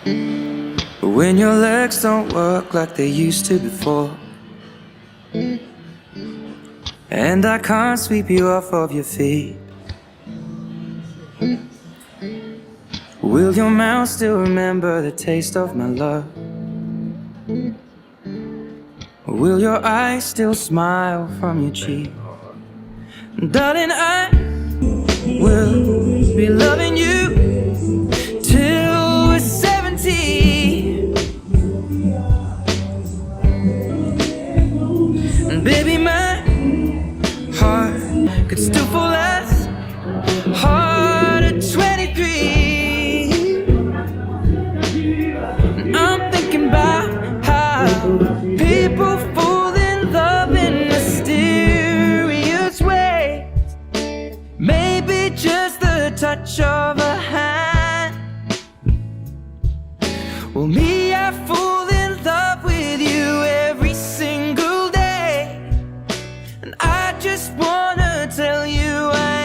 But when your legs don't work like they used to before, and I can't sweep you off of your feet, will your mouth still remember the taste of my love? Or will your eyes still smile from your cheek? Darling, I will be loving you till we're 70. And baby, my heart could still fall as hard at 23. And I'm thinking about how people fall in love in mysterious ways. Maybe just the touch of a hand. Well, me, I fall in love with you every single day, and I just wanna tell you I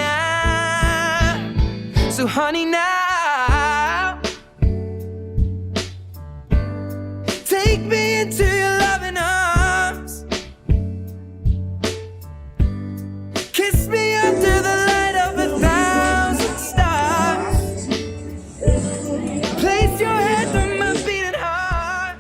am. So honey, now take me into your loving arms. Kiss me under the light of 1,000 stars. Place your head on my beating heart.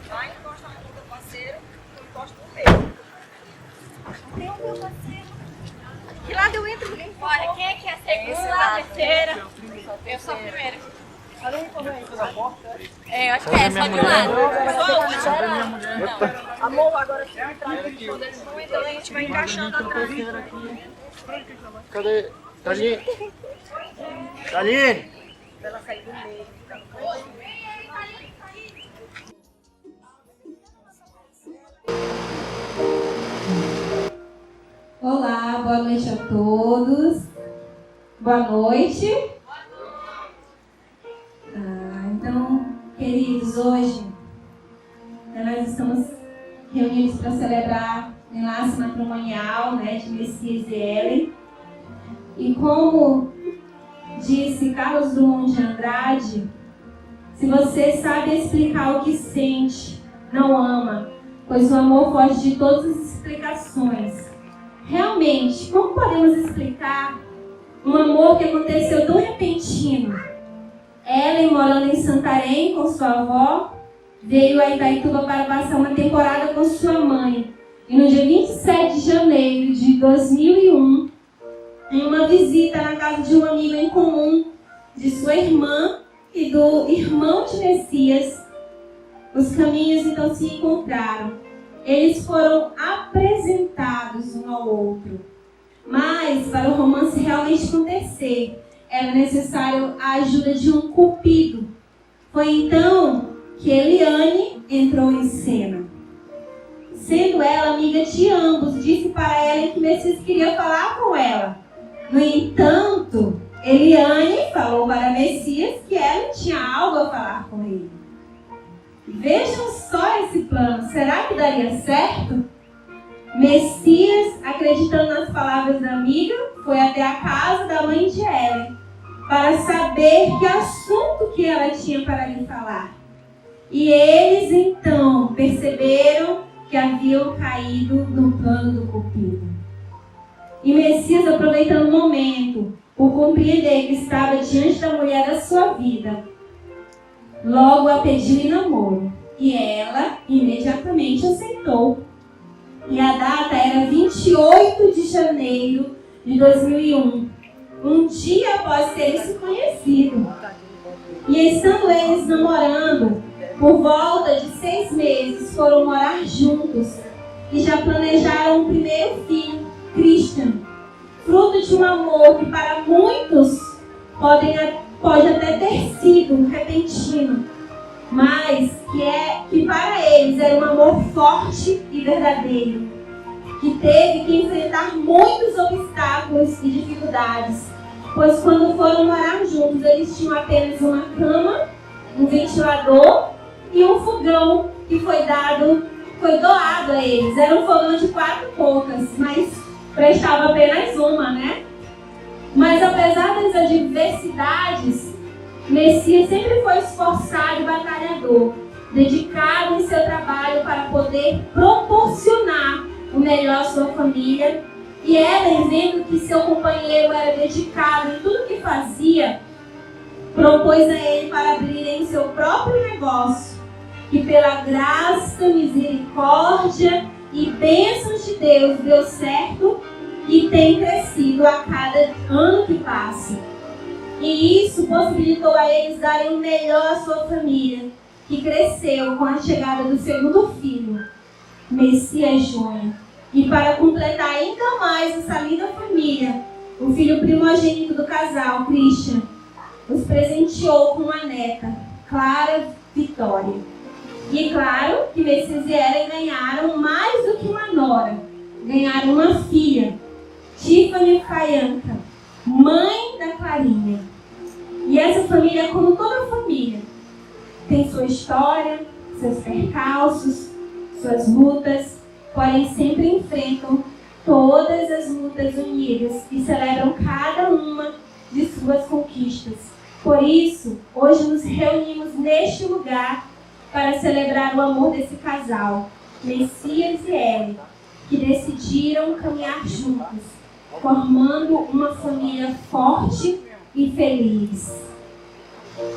Vai encostar no teu parceiro, tu encosta no meu. Tem o meu parceiro. Que lado eu entro? Olha, quem é que é a segunda, a terceira? Eu sou a primeira. É, eu acho que é, só de lado. Não. Amor, agora se entrar aqui, quando eles vão entrando, a gente vai encaixando atrás. Cadê? Taline? Taline? Ela sair do meio. Olá, boa noite a todos. Boa noite. Então, queridos, hoje nós estamos reunidos para celebrar o enlace matrimonial, de Messias e Ellen. E como disse Carlos Drummond de Andrade, se você sabe explicar o que sente, não ama, pois o amor foge de todas as explicações. Realmente, como podemos explicar um amor que aconteceu tão repentino? Ellen, morando em Santarém com sua avó, veio a Itaituba para passar uma temporada com sua mãe. E no dia 27 de janeiro de 2001, em uma visita na casa de um amigo em comum de sua irmã e do irmão de Messias, os caminhos então se encontraram. Eles foram apresentados um ao outro. Mas, para o romance realmente acontecer, era necessário a ajuda de um cupido. Foi então que Eliane entrou em cena. Sendo ela amiga de ambos, disse para ela que Messias queria falar com ela. No entanto, Eliane falou para Messias que ela tinha algo a falar com ele. Vejam só esse plano. Será que daria certo? Messias, acreditando nas palavras da amiga, foi até a casa da mãe de Ellen para saber que assunto que ela tinha para lhe falar. E eles então perceberam que haviam caído no plano do cupido. E Messias, aproveitando o momento, por compreender que estava diante da mulher da sua vida, logo a pediu em namoro. E ela imediatamente aceitou. E a data era 28 de janeiro de 2001, um dia após terem se conhecido. E estando eles namorando, por volta de 6 meses, foram amor que para muitos pode até ter sido repentino, mas que para eles era um amor forte e verdadeiro, que teve que enfrentar muitos obstáculos e dificuldades, pois quando foram morar juntos eles tinham apenas uma cama, um ventilador e um fogão que foi doado a eles. Era um fogão de 4 bocas, mas prestava apenas uma, né? Mas apesar das adversidades, Messias sempre foi esforçado e batalhador, dedicado em seu trabalho para poder proporcionar o melhor à sua família. E Ellen, vendo que seu companheiro era dedicado em tudo que fazia, propôs a ele para abrirem seu próprio negócio, que pela graça, misericórdia e bênçãos de Deus deu certo e tem crescido a cada ano que passa. E isso possibilitou a eles darem o melhor à sua família, que cresceu com a chegada do segundo filho, Messias Júnior. E para completar ainda mais essa linda família, o filho primogênito do casal, Christian, os presenteou com uma neta, Clara Vitória. E claro que Messias e Ellen ganharam mais do que uma nora. Ganharam uma filha, Tiffany Fayanca, mãe da Clarinha. E essa família, como toda família, tem sua história, seus percalços, suas lutas, porém sempre enfrentam todas as lutas unidas e celebram cada uma de suas conquistas. Por isso, hoje nos reunimos neste lugar para celebrar o amor desse casal, Messias e Ellen, que decidiram caminhar juntos, formando uma família forte e feliz.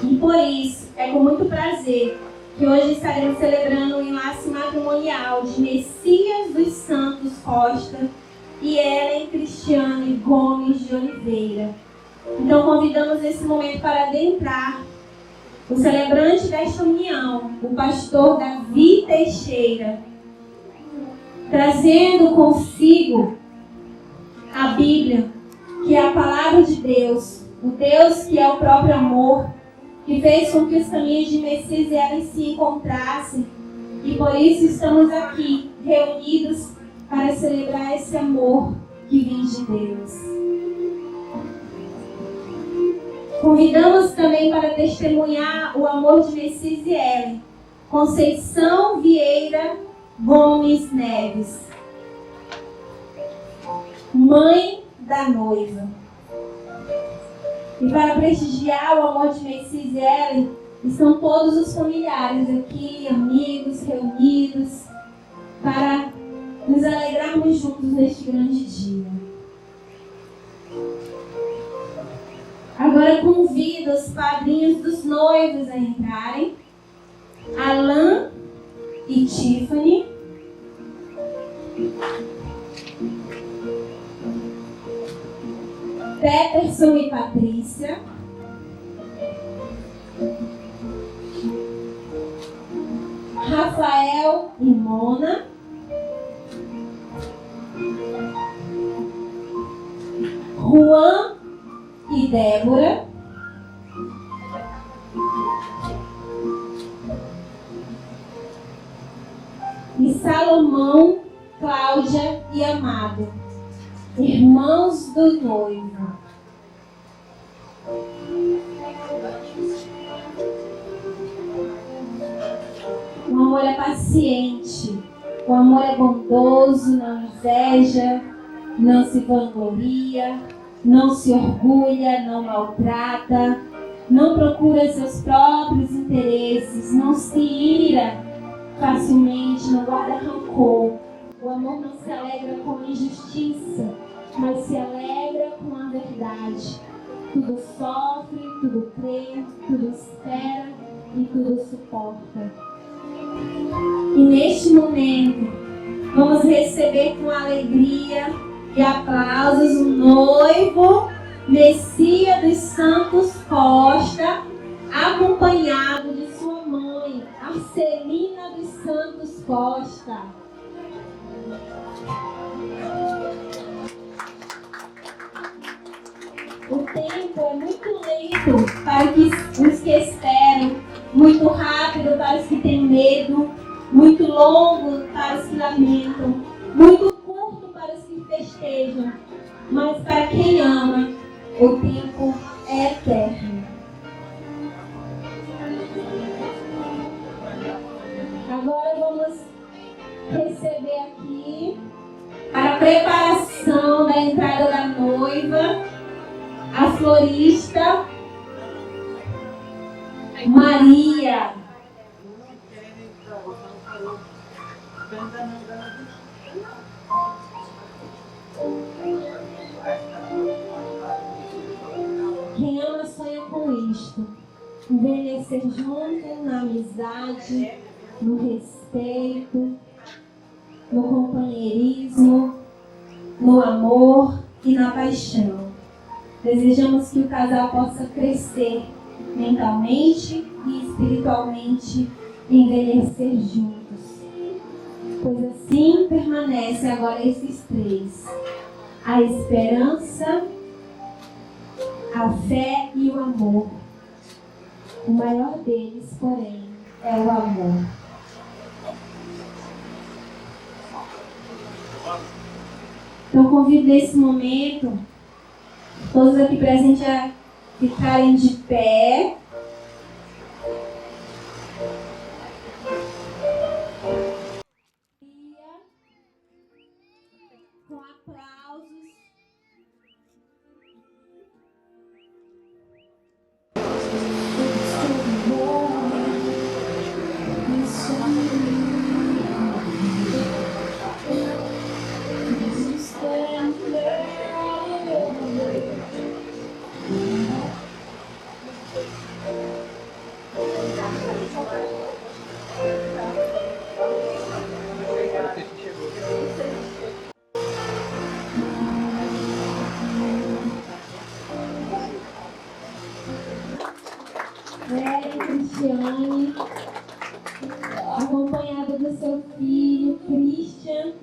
E por isso, é com muito prazer que hoje estaremos celebrando o enlace matrimonial de Messias dos Santos Costa e Ellen Cristiane Gomes de Oliveira. Então convidamos nesse momento para adentrar o celebrante desta união, o pastor Davi Teixeira, trazendo consigo a Bíblia, que é a palavra de Deus, o Deus que é o próprio amor, que fez com que os caminhos de Messias e Ellen se encontrassem, e por isso estamos aqui reunidos para celebrar esse amor que vem de Deus. Convidamos também para testemunhar o amor de Messias e Ellen, Conceição Vieira Gomes Neves, mãe da noiva. E para prestigiar o amor de Messias e Ellen, estão todos os familiares aqui, amigos reunidos, para nos alegrarmos juntos neste grande dia. Agora convido os padrinhos dos noivos a entrarem, Alan e Tiffany. Peterson e Patrícia. Rafael e Mona. Juan e Débora. E Salomão, Cláudia e Amado, irmãos do noivo. O amor é paciente, o amor é bondoso, não inveja, não se vangloria, não se orgulha, não maltrata, não procura seus próprios interesses, não se ira facilmente, não guarda rancor. O amor não se alegra com a injustiça, mas se alegra com a verdade. Tudo sofre, tudo crê, tudo espera e tudo suporta. E neste momento, vamos receber com alegria e aplausos o noivo Messias dos Santos Costa, acompanhado de sua mãe, Arcelina dos Santos Costa. tempo é muito lento para os que esperam, muito rápido para os que têm medo, muito longo para os que lamentam, muito curto para os que festejam, mas para quem ama, o tempo é eterno. Agora vamos receber aqui a preparação da entrada da noiva, a florista Maria. Quem ama sonha com isto: envelhecer junto na amizade, no respeito, no companheirismo, no amor e na paixão. Desejamos que o casal possa crescer mentalmente e espiritualmente e envelhecer juntos. Pois assim permanecem agora esses três: a esperança, a fé e o amor. O maior deles, porém, é o amor. Então convido nesse momento todos aqui presentes a ficarem de pé. Com aplausos. Cristiane, acompanhada do seu filho, Christian.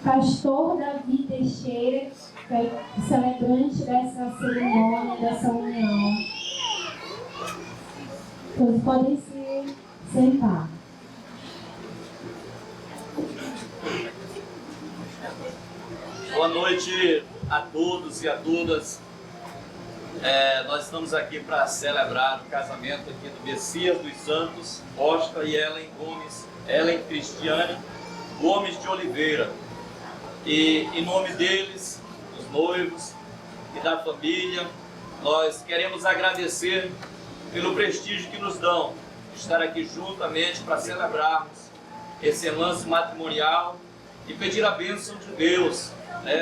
Pastor Davi Teixeira, que é celebrante dessa cerimônia, dessa união. Todos podem se sentar. Boa noite a todos e a todas. Nós estamos aqui para celebrar o casamento aqui do Messias dos Santos, Oscar e Ellen Gomes, Ellen Cristiane Gomes de Oliveira. E em nome deles, dos noivos e da família, nós queremos agradecer pelo prestígio que nos dão de estar aqui juntamente para celebrarmos esse lance matrimonial e pedir a bênção de Deus,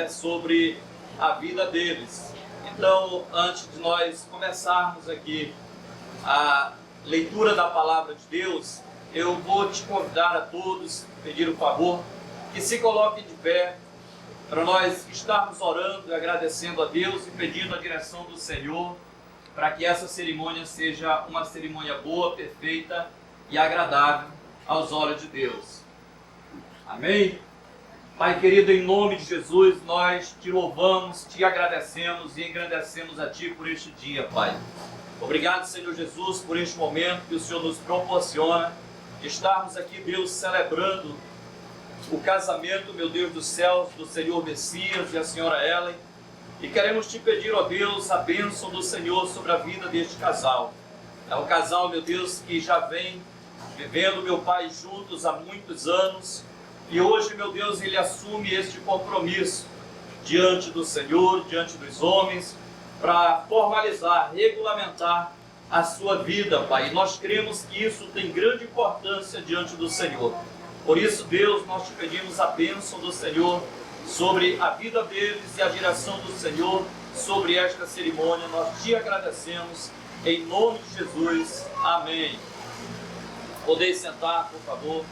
sobre a vida deles. Então, antes de nós começarmos aqui a leitura da palavra de Deus, eu vou te convidar a todos, pedir o favor, que se coloquem de pé, para nós estarmos orando e agradecendo a Deus e pedindo a direção do Senhor, para que essa cerimônia seja uma cerimônia boa, perfeita e agradável aos olhos de Deus. Amém? Pai querido, em nome de Jesus, nós te louvamos, te agradecemos e engrandecemos a Ti por este dia, Pai. Obrigado, Senhor Jesus, por este momento que o Senhor nos proporciona, de estarmos aqui, Deus, celebrando o casamento, meu Deus do céu, do Senhor Messias e a Senhora Ellen. E queremos te pedir, ó Deus, a bênção do Senhor sobre a vida deste casal. É um casal, meu Deus, que já vem vivendo, meu Pai, juntos há muitos anos. E hoje, meu Deus, ele assume este compromisso diante do Senhor, diante dos homens, para formalizar, regulamentar a sua vida, Pai. E nós cremos que isso tem grande importância diante do Senhor. Por isso, Deus, nós te pedimos a bênção do Senhor sobre a vida deles e a direção do Senhor sobre esta cerimônia. Nós te agradecemos, em nome de Jesus. Amém. Podeis sentar, por favor.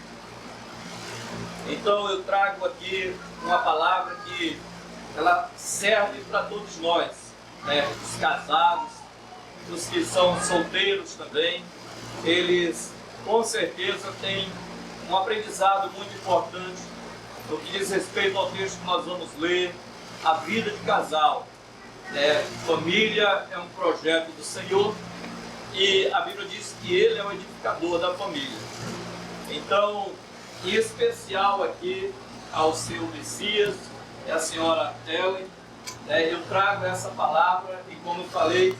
Então eu trago aqui uma palavra que ela serve para todos nós, né? Os casados, os que são solteiros também, eles com certeza têm um aprendizado muito importante no que diz respeito ao texto que nós vamos ler, a vida de casal. Família é um projeto do Senhor e a Bíblia diz que Ele é o edificador da família. Então, em especial aqui ao seu Messias e a senhora Ellen, eu trago essa palavra e, como eu falei,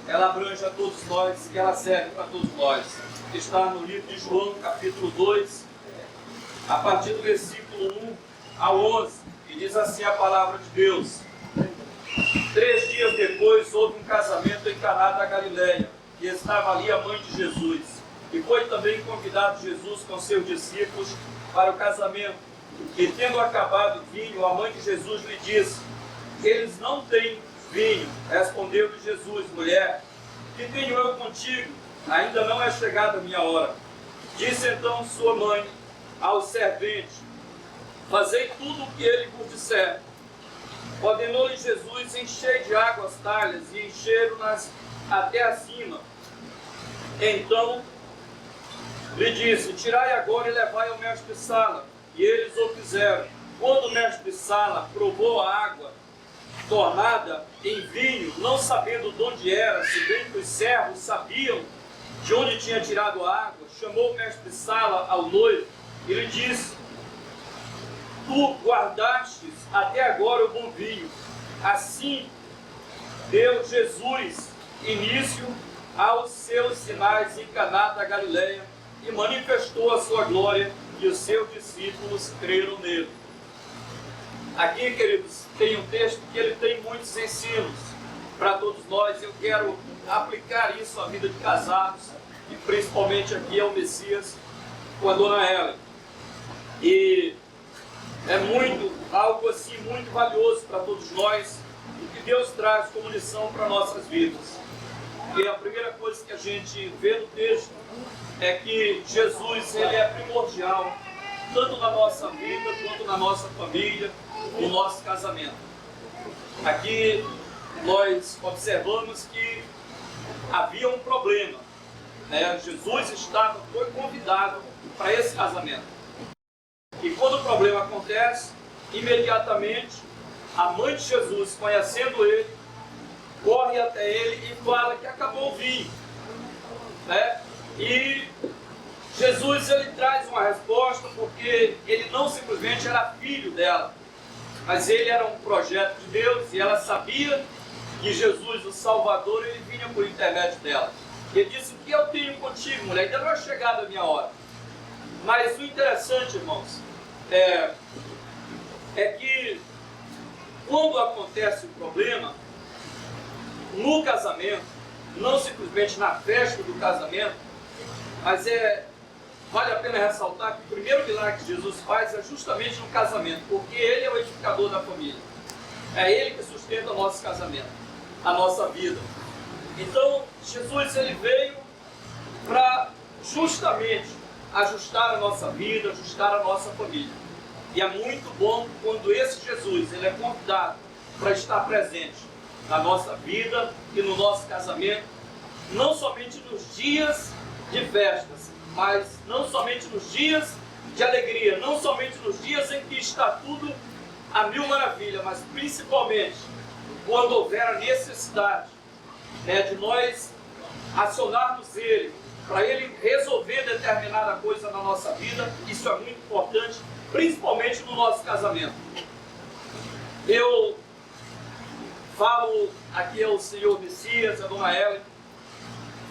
ela abrange a todos nós e ela serve para todos nós. Está no livro de João, capítulo 2, a partir do versículo 1 ao 11, e diz assim a palavra de Deus: 3 dias depois houve um casamento em Caná da Galileia, e estava ali a mãe de Jesus. E foi também convidado Jesus com seus discípulos para o casamento. E tendo acabado o vinho, a mãe de Jesus lhe disse: eles não têm vinho. Respondeu-lhe Jesus: mulher, que tenho eu contigo? Ainda não é chegada a minha hora. Disse então sua mãe aos serventes: fazei tudo o que ele vos disser. Ordenou-lhe Jesus: enchei de água as talhas, e encheram-nas até acima. Então lhe disse: tirai agora e levai ao mestre-sala. E eles o fizeram. Quando o mestre-sala provou a água tornada em vinho, não sabendo de onde era, se bem que os servos sabiam de onde tinha tirado a água, chamou o mestre-sala ao noivo e lhe disse: tu guardastes até agora o bom vinho. Assim deu Jesus início aos seus sinais em Caná da Galileia e manifestou a sua glória, e os seus discípulos creram nele. Aqui, queridos, tem um texto que ele tem muitos ensinos para todos nós. Eu quero aplicar isso à vida de casados, e principalmente aqui ao Messias com a dona Ellen. E é algo assim muito valioso para todos nós, o que Deus traz como lição para nossas vidas. E a primeira coisa que a gente vê no texto é que Jesus, ele é primordial, tanto na nossa vida, quanto na nossa família, no nosso casamento. Aqui nós observamos que havia um problema, né? Jesus foi convidado para esse casamento. E quando o problema acontece, imediatamente a mãe de Jesus, conhecendo ele, corre até ele e fala que acabou o vinho, né? E Jesus, ele traz uma resposta, porque ele não simplesmente era filho dela, mas ele era um projeto de Deus, e ela sabia que Jesus, o Salvador, ele vinha por intermédio dela. Ele disse: o que eu tenho contigo, mulher? Ainda não é chegada a minha hora. Mas o interessante, irmãos, é que quando acontece o problema no casamento, não simplesmente na festa do casamento, mas vale a pena ressaltar que o primeiro milagre que Jesus faz é justamente no casamento, porque Ele é o edificador da família. É Ele que sustenta o nosso casamento, a nossa vida. Então, Jesus, ele veio para justamente ajustar a nossa vida, ajustar a nossa família. E é muito bom quando esse Jesus, ele é convidado para estar presente na nossa vida e no nosso casamento, não somente nos dias de festas, mas não somente nos dias de alegria, não somente nos dias em que está tudo a mil maravilha, mas principalmente quando houver a necessidade, né, de nós acionarmos Ele, para Ele resolver determinada coisa na nossa vida. Isso é muito importante, principalmente no nosso casamento. Eu falo aqui ao senhor Messias, a dona Ellen,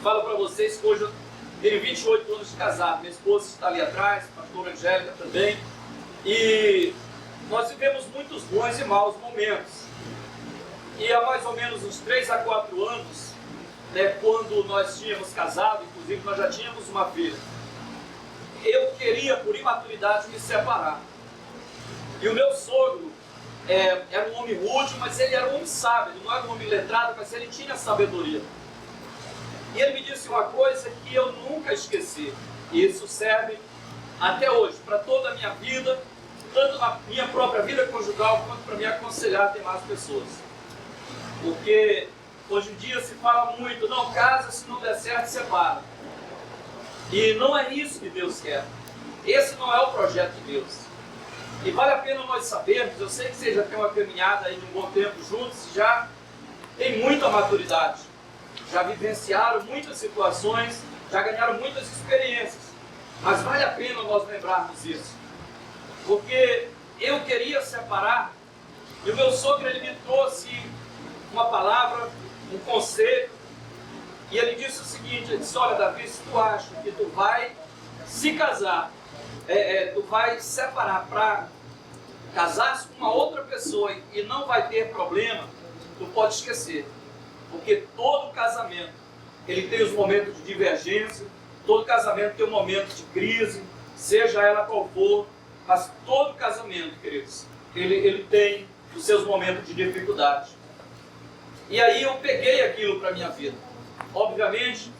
falo para vocês que hoje eu tenho 28 anos de casado, minha esposa está ali atrás, a pastora Angélica também, e nós vivemos muitos bons e maus momentos. E há mais ou menos uns 3 a 4 anos, né, quando nós tínhamos casado, inclusive nós já tínhamos uma filha, eu queria, por imaturidade, me separar. E o meu sogro era um homem rude, mas ele era um homem sábio, ele não era um homem letrado, mas ele tinha sabedoria. E ele me disse uma coisa que eu nunca esqueci, e isso serve até hoje, para toda a minha vida, tanto na minha própria vida conjugal, quanto para me aconselhar demais pessoas. Porque hoje em dia se fala muito, não casa, se não der certo, separa. E não é isso que Deus quer. Esse não é o projeto de Deus. E vale a pena nós sabermos, eu sei que vocês já têm uma caminhada aí de um bom tempo juntos, já tem muita maturidade, já vivenciaram muitas situações, já ganharam muitas experiências. Mas vale a pena nós lembrarmos isso. Porque eu queria separar, e o meu sogro ele me trouxe uma palavra, um conselho, e ele disse o seguinte, ele disse, olha Davi, se tu acha que tu vai se casar, tu vai separar para casar com uma outra pessoa e não vai ter problema, tu pode esquecer. Porque todo casamento, ele tem os momentos de divergência, todo casamento tem um momento de crise, seja ela qual for, mas todo casamento, queridos, ele tem os seus momentos de dificuldade. E aí eu peguei aquilo para a minha vida. Obviamente,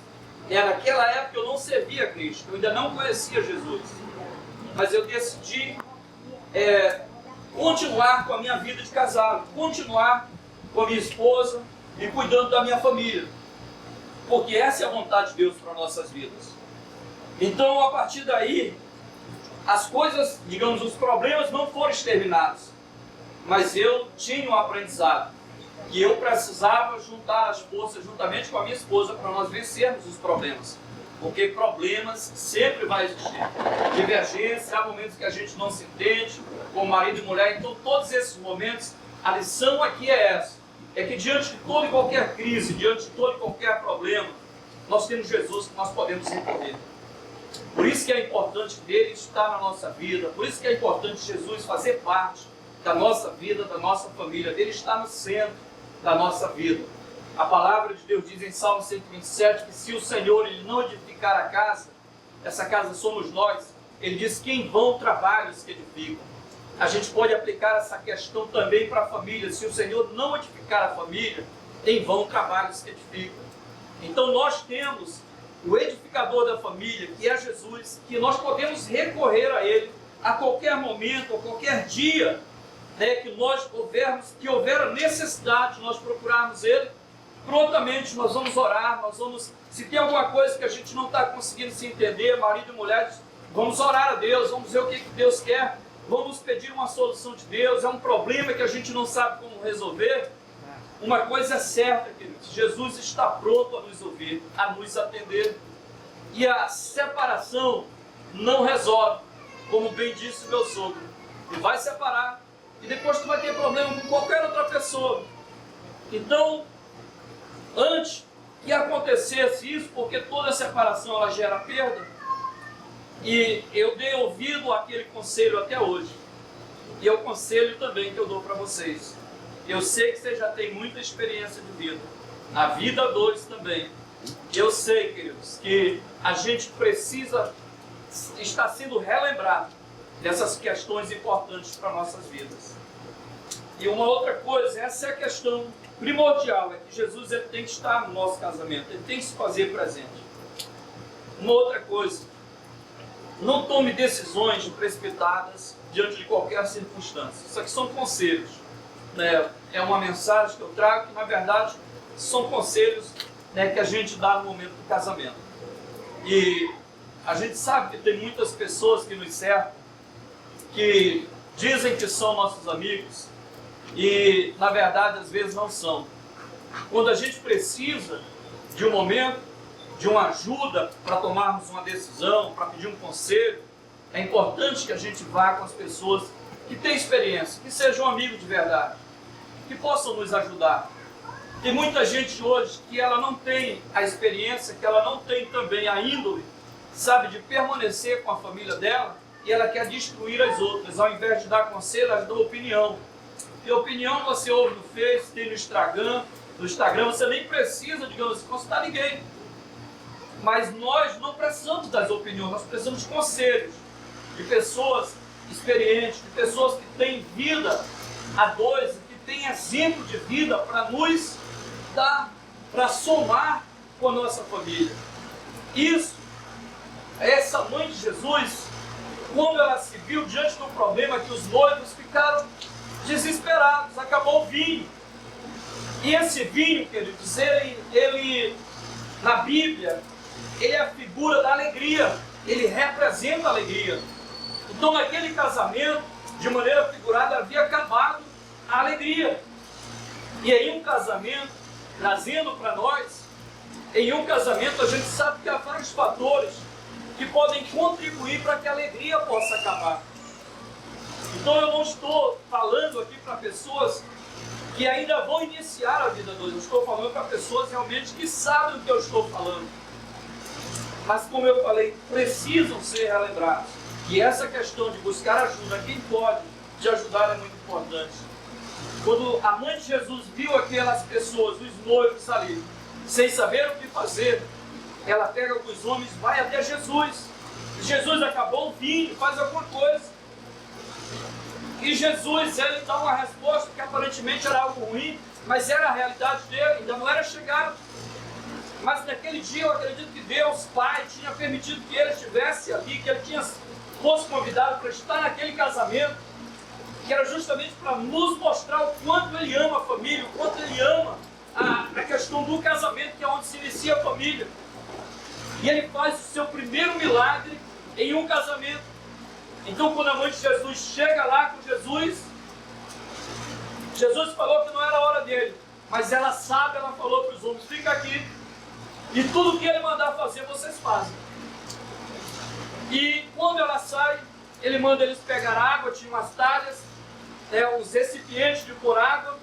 naquela época eu não servia a Cristo, eu ainda não conhecia Jesus. Mas eu decidi continuar com a minha vida de casado, continuar com a minha esposa e cuidando da minha família. Porque essa é a vontade de Deus para nossas vidas. Então, a partir daí, as coisas, digamos, os problemas não foram exterminados. Mas eu tinha um aprendizado. Que eu precisava juntar as forças juntamente com a minha esposa para nós vencermos os problemas. Porque problemas sempre vai existir. Divergência, há momentos que a gente não se entende, com marido e mulher. Então todos esses momentos, a lição aqui é essa. É que diante de toda e qualquer crise, diante de todo e qualquer problema, nós temos Jesus que nós podemos recorrer. Por isso que é importante dele estar na nossa vida. Por isso que é importante Jesus fazer parte da nossa vida, da nossa família. Dele estar no centro da nossa vida. A palavra de Deus diz em Salmo 127 que se o Senhor ele não edificar a casa, essa casa somos nós. Ele diz que em vão trabalhos que edificam. A gente pode aplicar essa questão também para a família. Se o Senhor não edificar a família, em vão trabalhos que edificam. Então nós temos o edificador da família, que é Jesus, que nós podemos recorrer a Ele a qualquer momento, a qualquer dia, né, que houver a necessidade de nós procurarmos Ele, prontamente nós vamos orar, se tem alguma coisa que a gente não está conseguindo se entender, marido e mulher, vamos orar a Deus, vamos ver o que Deus quer, vamos pedir uma solução de Deus, é um problema que a gente não sabe como resolver. Uma coisa é certa, queridos, Jesus está pronto a nos ouvir, a nos atender, e a separação não resolve, como bem disse o meu sogro, ele vai separar, e depois tu vai ter problema com qualquer outra pessoa. Então, antes que acontecesse isso, porque toda separação ela gera perda, e eu dei ouvido àquele conselho até hoje, e é o conselho também que eu dou para vocês. Eu sei que vocês já têm muita experiência de vida, a vida a dois também. Eu sei, queridos, que a gente precisa estar sendo relembrado dessas questões importantes para nossas vidas. E uma outra coisa, essa é a questão primordial, é que Jesus ele tem que estar no nosso casamento, ele tem que se fazer presente. Uma outra coisa, não tome decisões precipitadas diante de qualquer circunstância. Isso aqui são conselhos, né? É uma mensagem que eu trago que na verdade são conselhos, né, que a gente dá no momento do casamento. E a gente sabe que tem muitas pessoas que nos cercam, que dizem que são nossos amigos e, na verdade, às vezes não são. Quando a gente precisa de um momento, de uma ajuda para tomarmos uma decisão, para pedir um conselho, é importante que a gente vá com as pessoas que têm experiência, que sejam amigos de verdade, que possam nos ajudar. Tem muita gente hoje que ela não tem a experiência, que ela não tem também a índole, sabe, de permanecer com a família dela, e ela quer destruir as outras. Ao invés de dar conselho, ela dá opinião. E opinião você ouve no Face, tem no Instagram, você nem precisa, digamos assim, consultar ninguém. Mas nós não precisamos das opiniões, nós precisamos de conselhos, de pessoas experientes, de pessoas que têm vida a dois, que têm exemplo de vida para nos dar, para somar com a nossa família. Isso, essa mãe de Jesus, quando ela se viu diante do problema que os noivos ficaram desesperados, acabou o vinho. E esse vinho, queridos, ele na Bíblia, ele é a figura da alegria, ele representa a alegria. Então naquele casamento, de maneira figurada, havia acabado a alegria. E em um casamento, trazendo para nós, em um casamento a gente sabe que há vários fatores que podem contribuir para que a alegria possa acabar. Então eu não estou falando aqui para pessoas que ainda vão iniciar a vida dois, eu estou falando para pessoas realmente que sabem o que eu estou falando. Mas como eu falei, precisam ser relembrados. E essa questão de buscar ajuda, quem pode te ajudar é muito importante. Quando a mãe de Jesus viu aquelas pessoas, os noivos ali, sem saber o que fazer, ela pega alguns homens, vai até Jesus. Jesus acabou o vinho, faz alguma coisa. E Jesus, ele dá uma resposta que aparentemente era algo ruim, mas era a realidade dele, ainda não era chegado. Mas naquele dia eu acredito que Deus, Pai, tinha permitido que ele estivesse ali, que ele fosse convidado para estar naquele casamento, que era justamente para nos mostrar o quanto ele ama a família, o quanto ele ama a questão do casamento, que é onde se inicia a família. E ele faz o seu primeiro milagre em um casamento. Então quando a mãe de Jesus chega lá com Jesus, Jesus falou que não era a hora dele, mas ela sabe, ela falou para os homens, fica aqui, e tudo que ele mandar fazer, vocês fazem. E quando ela sai, ele manda eles pegar água, tinha umas talhas, os recipientes de pôr água,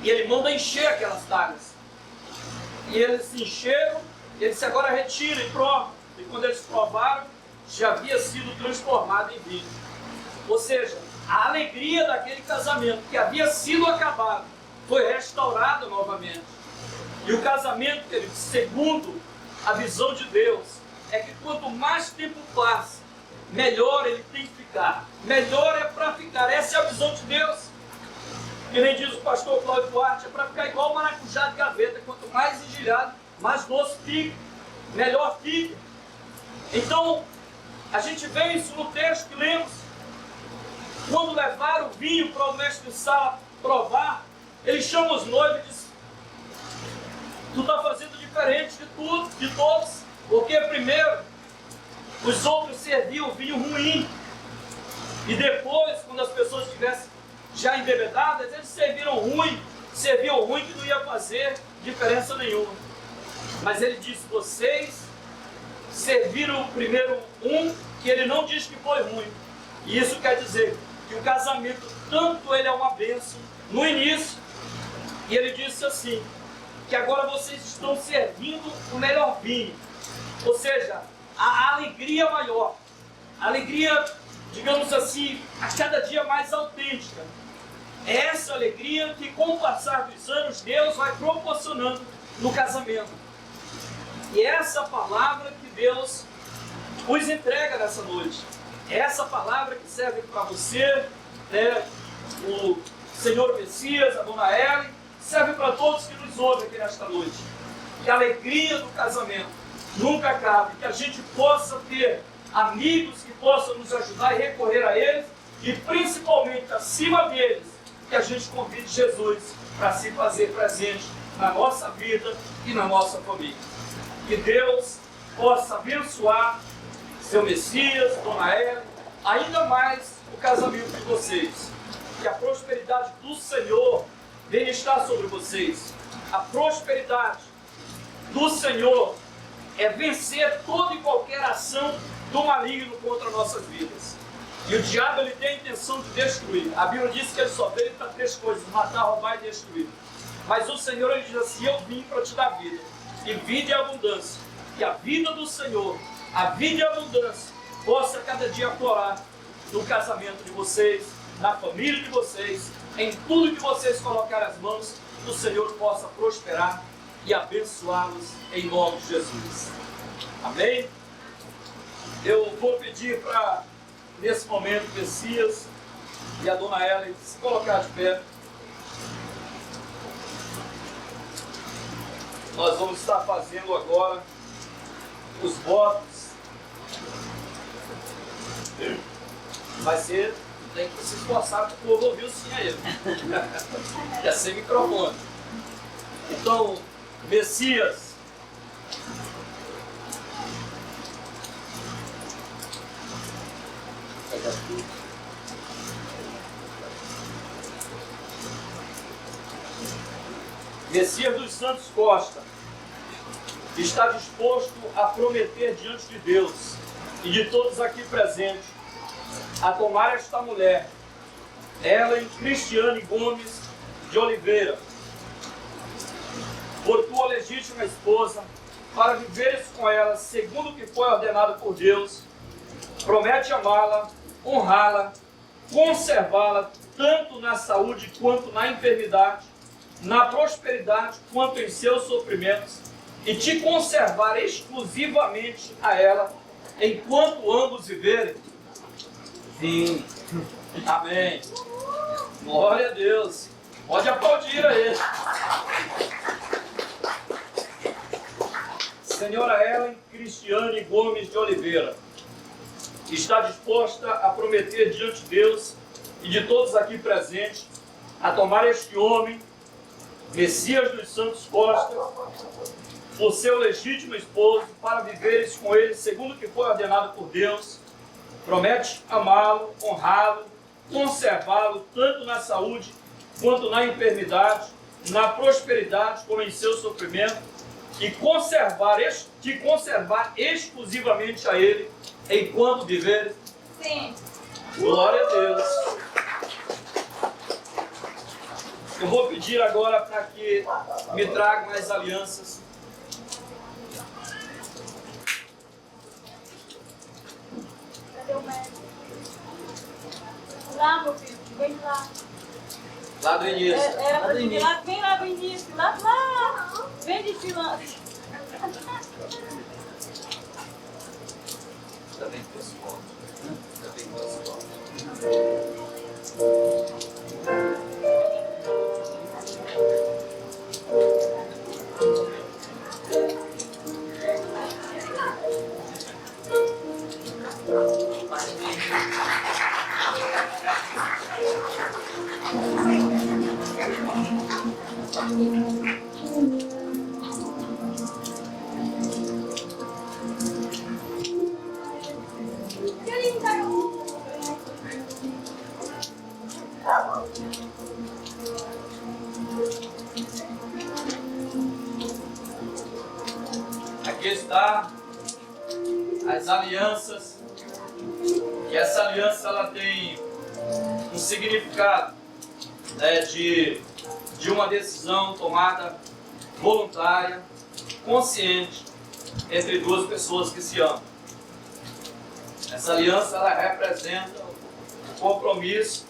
e ele manda encher aquelas talhas. E eles se encheram, ele disse, agora retira e prova. E quando eles provaram, já havia sido transformado em vinho. Ou seja, a alegria daquele casamento que havia sido acabado foi restaurada novamente. E o casamento, querido, segundo a visão de Deus, é que quanto mais tempo passa, melhor ele tem que ficar. Melhor é para ficar. Essa é a visão de Deus. Que nem diz o pastor Cláudio Duarte, é para ficar igual o maracujá de gaveta. Quanto mais engelhado, mais doce fica. Melhor fica. Então, a gente vê isso no texto que lemos. Quando levaram o vinho para o mestre de sala provar, ele chama os noivos e diz, tu está fazendo diferente de tudo, de todos. Porque primeiro, os outros serviam o vinho ruim. E depois, quando as pessoas estivessem já embebedadas, eles serviam ruim que não ia fazer diferença nenhuma. Mas ele disse, vocês serviram primeiro que ele não diz que foi ruim. E isso quer dizer que o casamento, tanto ele é uma bênção no início, e ele disse assim, que agora vocês estão servindo o melhor vinho. Ou seja, a alegria maior, a alegria, digamos assim, a cada dia mais autêntica. É essa alegria que com o passar dos anos Deus vai proporcionando no casamento. E essa palavra que Deus os entrega nessa noite. É essa palavra que serve para você, né, o Senhor Messias, a Dona Ellen, serve para todos que nos ouvem aqui nesta noite. Que a alegria do casamento nunca acabe, que a gente possa ter amigos que possam nos ajudar e recorrer a eles, e principalmente acima deles, que a gente convide Jesus para se fazer presente na nossa vida e na nossa família. Que Deus possa abençoar seu Messias, Dona Ellen, ainda mais o casamento de vocês. Que a prosperidade do Senhor venha estar sobre vocês. A prosperidade do Senhor é vencer toda e qualquer ação do maligno contra nossas vidas. E o diabo ele tem a intenção de destruir. A Bíblia diz que ele só veio para 3 coisas: matar, roubar e destruir. Mas o Senhor ele diz assim: eu vim para te dar vida, e vida e abundância. Que a vida do Senhor, a vida e a abundância, possa cada dia aflorar no casamento de vocês, na família de vocês, em tudo que vocês colocarem as mãos, que o Senhor possa prosperar e abençoá-los em nome de Jesus. Amém? Eu vou pedir para, nesse momento, o Messias e a Dona Ellen se colocar de pé. Nós vamos estar fazendo agora os votos. Vai ser, tem que se esforçar para o povo ouvir o sim a ele. É sem microfone. Então, Messias, Messias dos Santos Costa está disposto a prometer diante de Deus e de todos aqui presentes a tomar esta mulher, Ellen Cristiane Gomes de Oliveira, por tua legítima esposa, para viveres com ela segundo o que foi ordenado por Deus. Promete amá-la, honrá-la, conservá-la, tanto na saúde quanto na enfermidade, na prosperidade quanto em seus sofrimentos, e te conservar exclusivamente a ela, enquanto ambos viverem. Sim. Amém. Glória a Deus. Pode aplaudir a ele. Senhora Ellen Cristiane Gomes de Oliveira está disposta a prometer diante de Deus e de todos aqui presentes a tomar este homem, Messias dos Santos Costa, por seu legítimo esposo, para viveres com ele segundo o que foi ordenado por Deus. Promete amá-lo, honrá-lo, conservá-lo, tanto na saúde quanto na enfermidade, na prosperidade como em seu sofrimento, e te conservar exclusivamente a ele, enquanto viveres. Sim. Glória a Deus. Eu vou pedir agora para que me tragam as alianças. Cadê o médico? Lá, meu filho, vem lá. Lá do início. Era pra vir lá, vem lá do início, lá. Vem de fila. Ainda bem que trouxe foto. Ainda bem que trouxe foto. Aqui está as alianças, e essa aliança ela tem um significado, né, de uma decisão tomada voluntária, consciente, entre duas pessoas que se amam. Essa aliança ela representa o compromisso,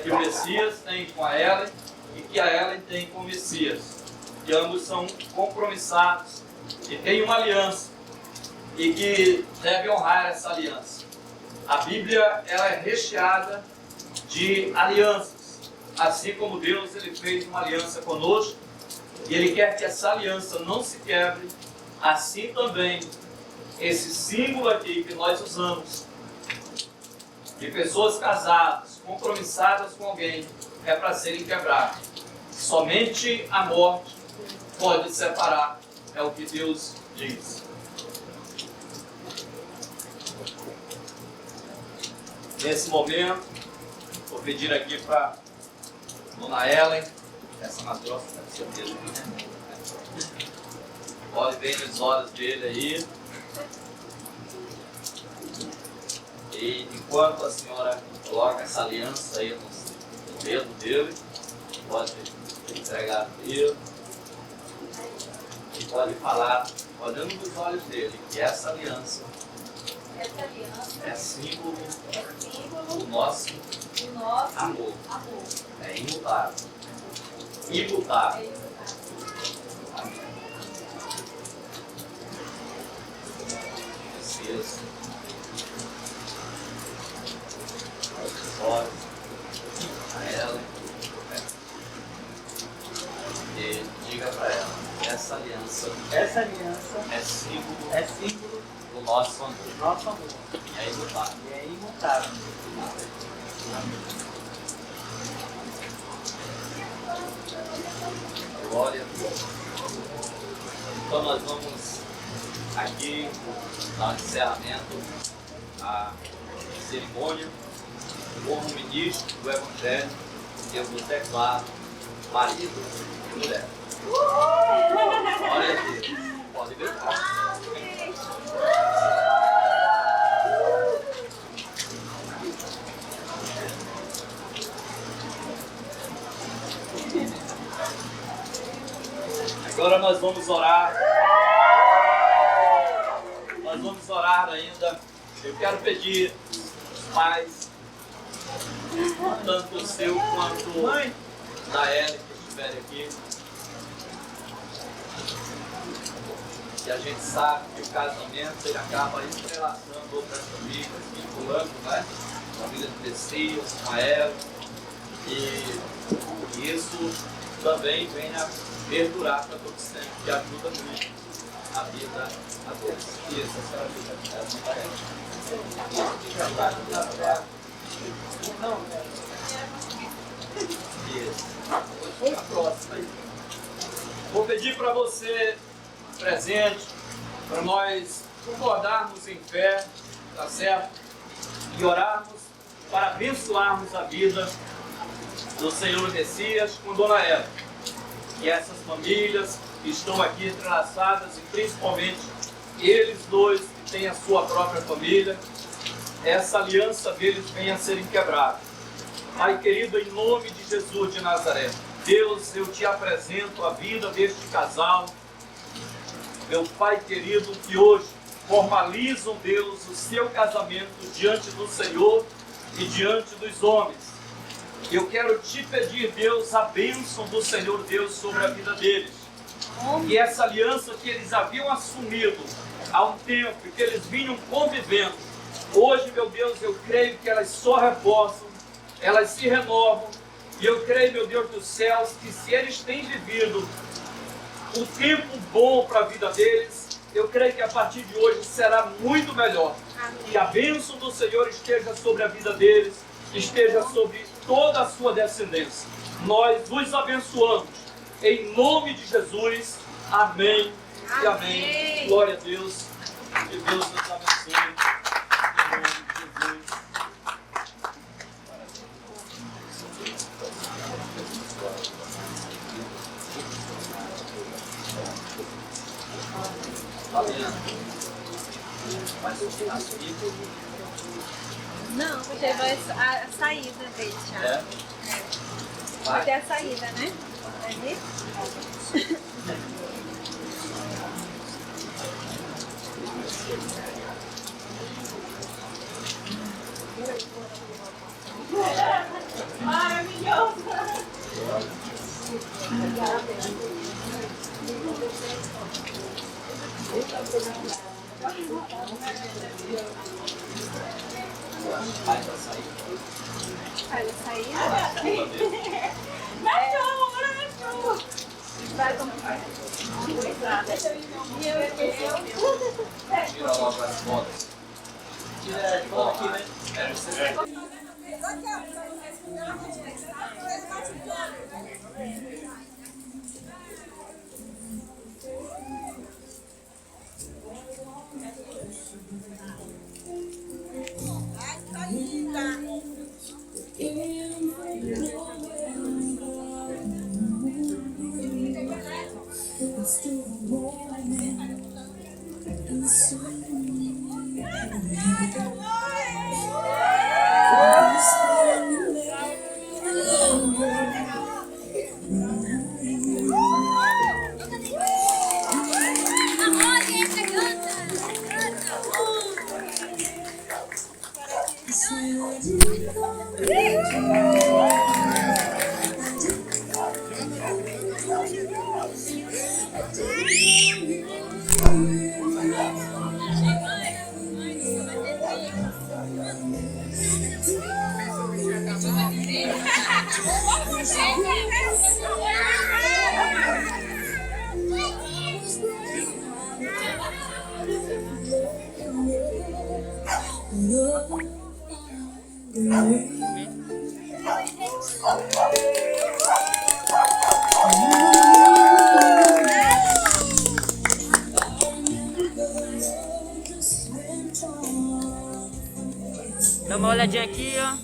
que o Messias tem com a Ellen e que a Ellen tem com o Messias, que ambos são compromissados e têm uma aliança e que devem honrar essa aliança. A Bíblia ela é recheada de alianças, assim como Deus ele fez uma aliança conosco e Ele quer que essa aliança não se quebre. Assim também esse símbolo aqui que nós usamos de pessoas casadas, compromissadas com alguém, é para serem quebrados. Somente a morte pode separar, é o que Deus diz. Nesse momento, vou pedir aqui para Dona Ellen, essa matroça deve ser dele, né? Olhe bem nos olhos dele aí. E enquanto a senhora coloca essa aliança aí no dedo dele, pode entregar o dedo e pode falar, olhando nos olhos dele, que essa aliança é símbolo do nosso amor. É imutável. Imutável. Amém. Isso. Olha a ela e diga para ela: essa aliança é símbolo do nosso amor. É imutável. Glória a Deus. Então nós vamos aqui dar um encerramento à cerimônia. Como ministro do Evangelho, eu vos declaro marido e mulher. Glória a Deus. Pode ver. Agora nós vamos orar. Nós vamos orar ainda. Eu quero pedir os pais, tanto o seu quanto da Ellen, que estiver aqui. E a gente sabe que o casamento ele acaba entrelaçando outras famílias, vinculando, né? A família de Messias, Ismael. E isso também vem a perdurar para todo sempre, que ajuda muito a vida a todos. Isso, a senhora fica essa tarefa. Isso. A próxima aí. Vou pedir para você, presente, para nós concordarmos em fé, tá certo? E orarmos para abençoarmos a vida do Senhor Messias com Dona Eva. Que essas famílias que estão aqui entrelaçadas, e principalmente eles dois que têm a sua própria família, essa aliança deles venha a ser quebrada. Pai querido, em nome de Jesus de Nazaré, Deus, eu te apresento a vida deste casal, meu Pai querido, que hoje formalizam, Deus, o seu casamento diante do Senhor e diante dos homens. Eu quero te pedir, Deus, a bênção do Senhor Deus sobre a vida deles. E essa aliança que eles haviam assumido há um tempo e que eles vinham convivendo, hoje, meu Deus, eu creio que elas só reforçam, elas se renovam. E eu creio, meu Deus dos céus, que se eles têm vivido um tempo bom para a vida deles, eu creio que a partir de hoje será muito melhor. Que a bênção do Senhor esteja sobre a vida deles, esteja sobre toda a sua descendência. Nós os abençoamos. Em nome de Jesus. Amém e amém. Glória a Deus. Que Deus nos abençoe. Em nome de Jesus. Fabiana, mas eu tenho assunto. Não, porque vai a saída dele já. É? Vai ter a saída, né? Ali. Maravilhoso! Vai pra sair. Vai sair? Macho! Vai começar. Tira logo as fotos. Tira as fotos aqui, né? É, você Linda! Dá uma olhadinha aqui, ó.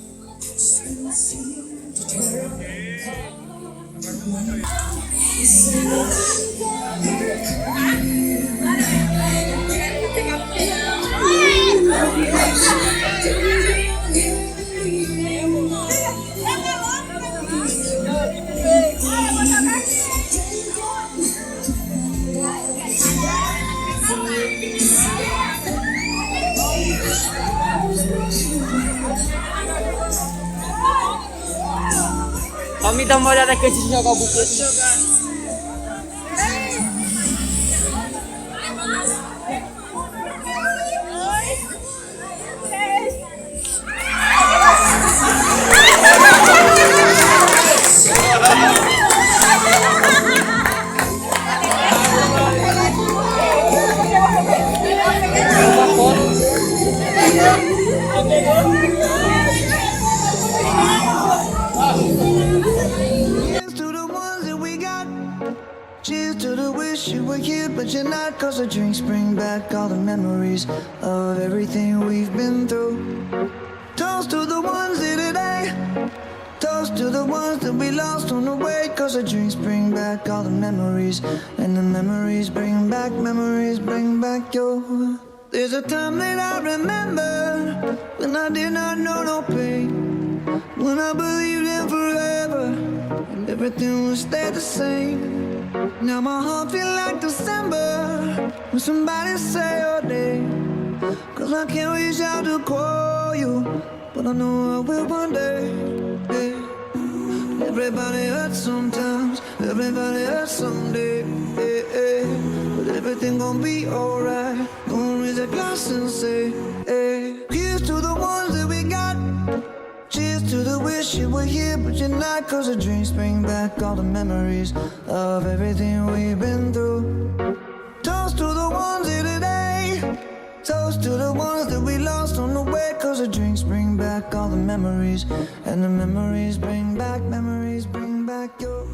Ó, me dá uma olhada aqui antes de jogar o buquê. Cheers to the wish you were here, but you're not. Cause the drinks bring back all the memories of everything we've been through. Toast to the ones here today. Toast to the ones that we lost on the way. Cause the drinks bring back all the memories. And the memories bring back your. There's a time that I remember when I did not know no pain. When I believed in forever and everything would stay the same. Now my heart feel like December when somebody say your name. Cause I can't reach out to call you, but I know I will one day. Yeah. Everybody hurts sometimes, everybody hurts someday. Yeah, yeah. But everything gon' be alright. Gonna raise a glass and say, hey. Here's to the ones that we got. Cheers to the wish you were here, but you're not. Cause the drinks bring back all the memories of everything we've been through. Toast to the ones here today. Toast to the ones that we lost on the way. Cause the drinks bring back all the memories. And the memories bring back your.